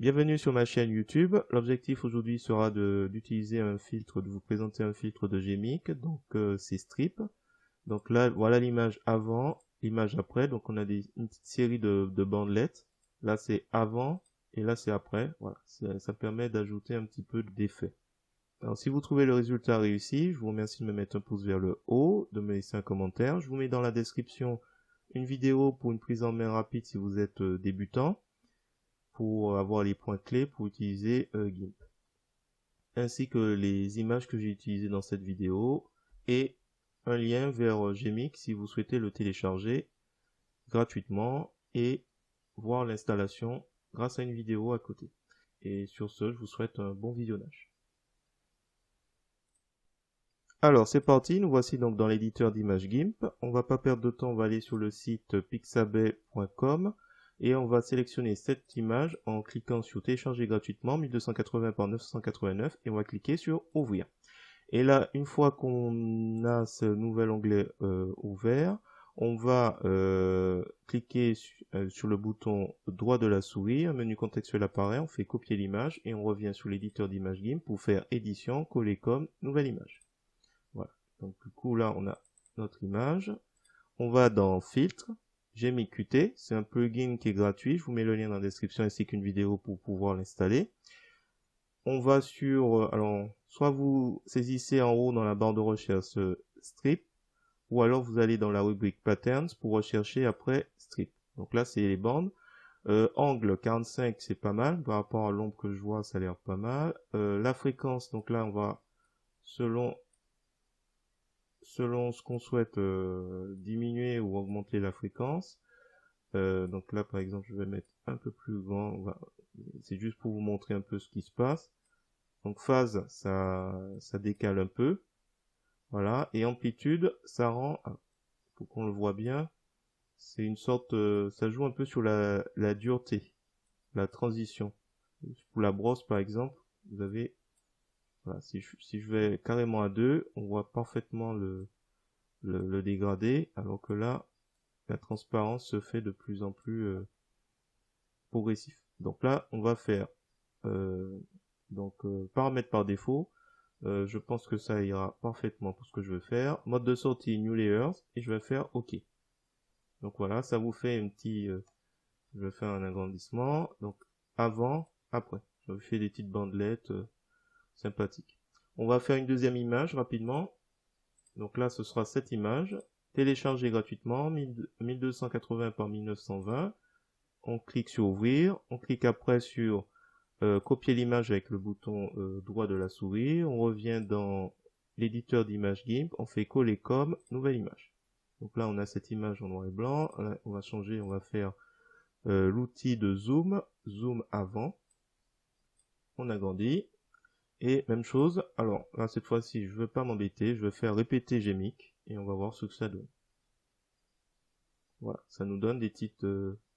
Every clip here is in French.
Bienvenue sur ma chaîne YouTube. L'objectif aujourd'hui sera d'utiliser un filtre, de vous présenter un filtre de Gmic. Donc c'est Strip. Donc là, voilà l'image avant, l'image après. Donc on a une petite série de bandelettes. Là c'est avant et là c'est après. Voilà, ça permet d'ajouter un petit peu d'effet. Alors si vous trouvez le résultat réussi, je vous remercie de me mettre un pouce vers le haut, de me laisser un commentaire. Je vous mets dans la description une vidéo pour une prise en main rapide si vous êtes débutant, pour avoir les points clés pour utiliser GIMP, ainsi que les images que j'ai utilisées dans cette vidéo et un lien vers Gmic si vous souhaitez le télécharger gratuitement et voir l'installation grâce à une vidéo à côté. Et sur ce, je vous souhaite un bon visionnage. Alors c'est parti, nous voici donc dans l'éditeur d'images GIMP. On va pas perdre de temps, on va aller sur le site pixabay.com et on va sélectionner cette image en cliquant sur télécharger gratuitement 1280 par 989 et on va cliquer sur ouvrir. Et là, une fois qu'on a ce nouvel onglet ouvert, on va cliquer sur le bouton droit de la souris, un menu contextuel apparaît, on fait copier l'image et on revient sur l'éditeur d'images GIMP pour faire édition, coller comme, nouvelle image. Voilà, donc du coup là on a notre image. On va dans filtre, Gmic Qt, c'est un plugin qui est gratuit, je vous mets le lien dans la description ainsi qu'une vidéo pour pouvoir l'installer. On va sur, alors soit vous saisissez en haut dans la barre de recherche strip, ou alors vous allez dans la rubrique patterns pour rechercher après strip. Donc là c'est les bandes. Angle 45 c'est pas mal, par rapport à l'ombre que je vois ça a l'air pas mal. La fréquence, donc là on va selon ce qu'on souhaite diminuer ou augmenter la fréquence. Donc là par exemple je vais mettre un peu plus grand, c'est juste pour vous montrer un peu ce qui se passe. Donc phase, ça décale un peu, voilà, et amplitude, ça rend, pour qu'on le voit bien, c'est une sorte, ça joue un peu sur la dureté, la transition. Pour la brosse par exemple, vous avez, voilà, si je vais carrément à 2, on voit parfaitement le dégradé, alors que là, la transparence se fait de plus en plus progressif. Donc là, on va faire paramètres par défaut. Je pense que ça ira parfaitement pour ce que je veux faire. Mode de sortie New Layers et je vais faire OK. Donc voilà, ça vous fait un petit. Je vais faire un agrandissement. Donc avant, après. Je vous fais des petites bandelettes sympathiques. On va faire une deuxième image rapidement. Donc là, ce sera cette image. Télécharger gratuitement, 1280 par 1920. On clique sur ouvrir. On clique après sur copier l'image avec le bouton droit de la souris. On revient dans l'éditeur d'image GIMP. On fait coller comme nouvelle image. Donc là, on a cette image en noir et blanc. Là, on va changer, on va faire l'outil de zoom. Zoom avant. On agrandit. Et même chose, alors là cette fois-ci je veux pas m'embêter, je vais faire répéter Gmic et on va voir ce que ça donne. Voilà, ça nous donne des petites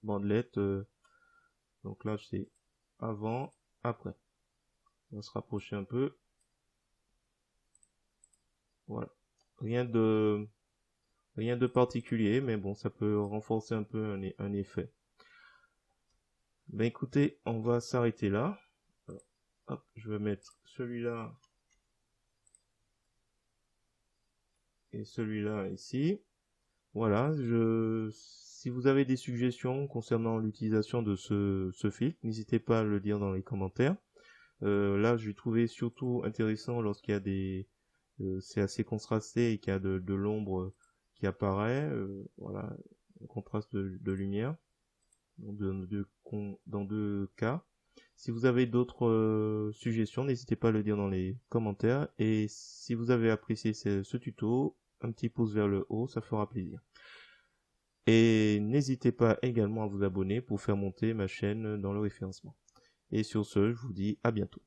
bandelettes. Donc là c'est avant, après. On va se rapprocher un peu. Voilà, rien de particulier, mais bon ça peut renforcer un peu un effet. Ben écoutez, on va s'arrêter là. Alors, hop, je vais mettre celui-là et celui-là ici. Voilà, si vous avez des suggestions concernant l'utilisation de ce filtre, n'hésitez pas à le dire dans les commentaires. Là, je l'ai trouvé surtout intéressant lorsqu'il y a c'est assez contrasté et qu'il y a de l'ombre qui apparaît. Voilà, un contraste de lumière dans deux cas. Si vous avez d'autres suggestions, n'hésitez pas à le dire dans les commentaires. Et si vous avez apprécié ce tuto, un petit pouce vers le haut, ça fera plaisir. Et n'hésitez pas également à vous abonner pour faire monter ma chaîne dans le référencement. Et sur ce, je vous dis à bientôt.